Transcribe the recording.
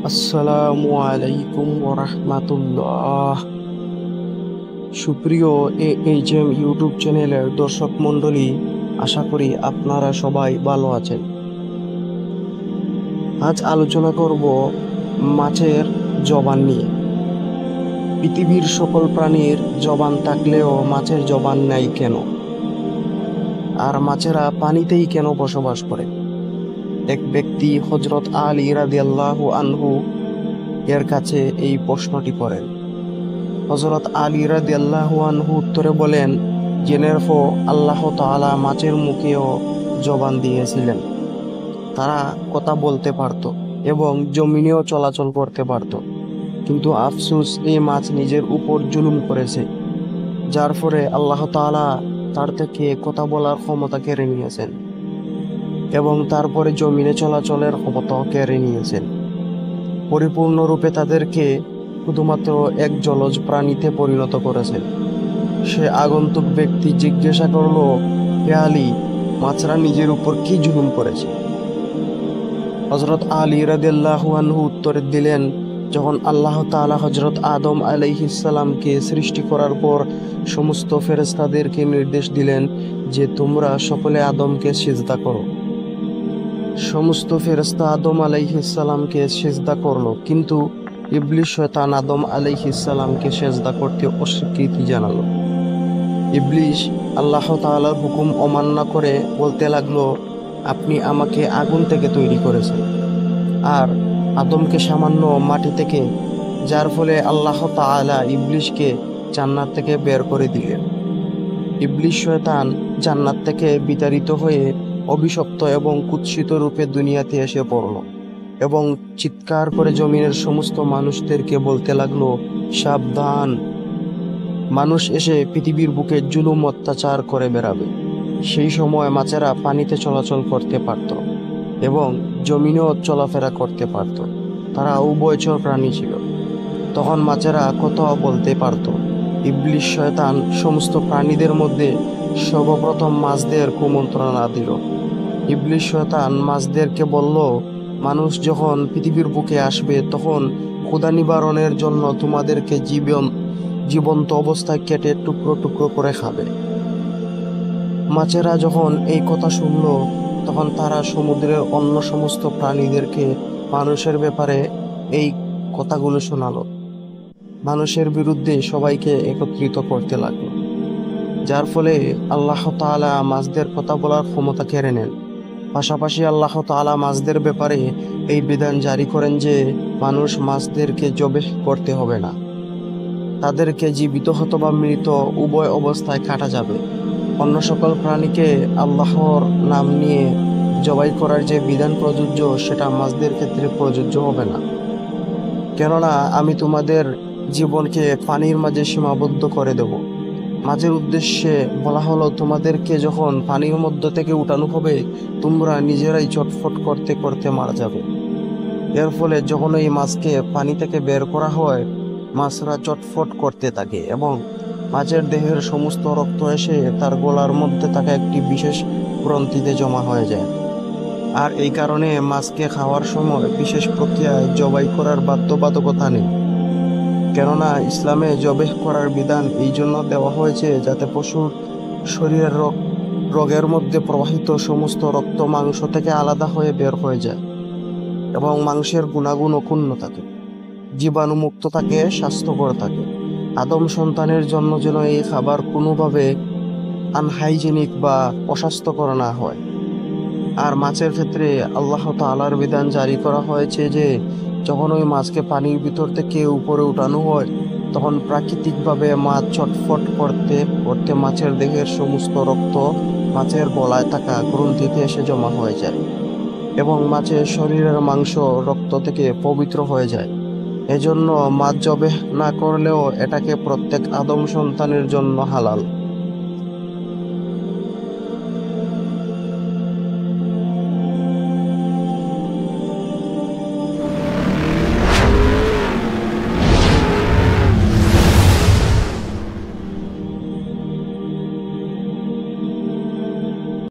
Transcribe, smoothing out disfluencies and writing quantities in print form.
আসসালামু আলাইকুম ওরহমাতুল্লাহ। সুপ্রিয় AHM ইউটিউব চ্যানেলের দর্শক মণ্ডলী, আশা করি আপনারা সবাই ভালো আছেন। আজ আলোচনা করব মাছের জবান নিয়ে। পৃথিবীর সকল প্রাণীর জবান থাকলেও মাছের জবান নাই কেন? আর মাছেরা পানিতেই কেন বসবাস করে? এক ব্যক্তি হযরত আলী রাদিয়াল্লাহু আনহু এর কাছে এই প্রশ্নটি করেন। হযরত আলী রাদিয়াল্লাহু আনহু উত্তরে বলেন, জেনে রাখো, আল্লাহ তাআলা মাছের মুখেও জবান দিয়েছিলেন। তারা কথা বলতে পারত এবং জমিনেও চলাচল করতে পারত, কিন্তু আফসোস, এই মাছ নিজের উপর জুলুম করেছে, যার ফলে আল্লাহ তাআলা তার থেকে কথা বলার ক্ষমতা কেড়ে নিয়েছেন এবং তারপরে জমিনে চলাচলের ক্ষমতাও কেড়ে নিয়েছেন। পরিপূর্ণরূপে তাদেরকে শুধুমাত্র এক জলজ প্রাণীতে পরিণত করেছেন। সে আগন্তুক ব্যক্তি জিজ্ঞাসা করল, হে আলী, মাছরা নিজের উপর কি জুলুম করেছে? হযরত আলী রাদিয়াল্লাহু আনহু উত্তর দিলেন, যখন আল্লাহ তাআলা হযরত আদম আলাইহিস সালামকে সৃষ্টি করার পর সমস্ত ফেরেশতাদেরকে নির্দেশ দিলেন যে তোমরা সকলে আদমকে সিজদা করো। সমস্ত ফেরেশতা আদম আলাইহিস সালামকে সিজদা করলো, কিন্তু ইবলিস শয়তান আদম আলাইহিস সালামকে সিজদা করতে অস্বীকৃতি জানালো। ইবলিস আল্লাহ তাআলার হুকুম অমান্য করে বলতে লাগলো, আপনি আমাকে আগুন থেকে তৈরি করেছেন আর আদমকে সামান্য মাটি থেকে, যার ফলে আল্লাহ তাআলা ইবলিসকে জান্নাত থেকে বের করে দিলেন। ইবলিস শয়তান জান্নাত থেকে বিতাড়িত হয়ে অভিশপ্ত এবং কুৎসিত রূপে দুনিয়াতে এসে পড়ল এবং চিৎকার করে জমিনের সমস্ত মানুষদেরকে বলতে লাগলো, সাবধান, মানুষ এসে পৃথিবীর বুকে জুলুম অত্যাচার করে বেড়াবে। সেই সময় মাছেরা পানিতে চলাচল করতে পারত এবং জমিনেও চলাফেরা করতে পারত। তারা উভয়চর প্রাণী ছিল। তখন মাছেরা কথা বলতে পারত। ইবলিস শয়তান সমস্ত প্রাণীদের মধ্যে সর্বপ্রথম মাছদের কুমন্ত্রণা দিল। ইবলিস শয়তান মাছদেরকে বলল, মানুষ যখন পৃথিবীর বুকে আসবে তখন ক্ষুধা নিবারণের জন্য তোমাদেরকে জীবন্ত অবস্থায় কেটে টুকরো টুকরো করে খাবে। মাছেরা যখন এই কথা শুনল, তখন তারা সমুদ্রের অন্য সমস্ত প্রাণীদেরকে মানুষের ব্যাপারে এই কথাগুলো শোনালো। মানুষের বিরুদ্ধে সবাইকে একত্রিত করতে লাগলো, যার ফলে আল্লাহ তাআলা মাছদের কথা বলার ক্ষমতা কেড়ে নেন। পাশাপাশি আল্লাহ তাআলা মাছদের ব্যাপারে এই বিধান জারি করেন যে মানুষ মাছদেরকে জবেহ করতে হবে না, তাদেরকে জীবিত অথবা মৃত উভয় অবস্থায় কাটা যাবে। অন্য সকল প্রাণীকে আল্লাহর নাম নিয়ে জবাই করার যে বিধান প্রযোজ্য, সেটা মাছদের ক্ষেত্রে প্রযোজ্য হবে না, কেননা আমি তোমাদের জীবনকে পানির মাঝে সীমাবদ্ধ করে দেব। মাঝের উদ্দেশ্যে বলা হলো, তোমাদেরকে যখন পানির মধ্য থেকে উঠানো হবে, তোমরা নিজেরাই চটফট করতে করতে মারা যাবে। এর ফলে যখন এই মাছকে পানি থেকে বের করা হয়, মাছরা চটফট করতে থাকে এবং মাছের দেহের সমস্ত রক্ত এসে তার গলার মধ্যে থাকা একটি বিশেষ গ্রন্থিতে জমা হয়ে যায়। আর এই কারণে মাছকে খাওয়ার সময় বিশেষ প্রক্রিয়ায় জবাই করার বাধ্যবাধকতা নেই, কেননা ইসলামে জবেহ করার বিধান এই জন্য দেওয়া হয়েছে যাতে পশুর শরীরের রোগের মধ্যে প্রবাহিত সমস্ত রক্ত মাংস থেকে আলাদা হয়ে বের হয়ে যায় এবং মাংসের গুণাগুণ অক্ষুণ্ণ থাকে, জীবাণুমুক্ত থাকে, স্বাস্থ্যকর থাকে। আদম সন্তানের জন্য যেন এই খাবার কোনোভাবে আনহাইজেনিক বা অস্বাস্থ্যকর না হয়। আর মাছের ক্ষেত্রে আল্লাহ তাআলার বিধান জারি করা হয়েছে যে যখন ওই মাছকে পানির ভিতর থেকে উপরে উঠানো হয়, তখন প্রাকৃতিকভাবে মাছ ছটফট করতে করতে মাছের দেহের সমস্ত রক্ত মাছের গলায় থাকা গ্রন্থিতে এসে জমা হয়ে যায় এবং মাছের শরীরের মাংস রক্ত থেকে পবিত্র হয়ে যায়। এজন্য মাছ জবেহ না করলেও এটাকে প্রত্যেক আদম সন্তানের জন্য হালাল।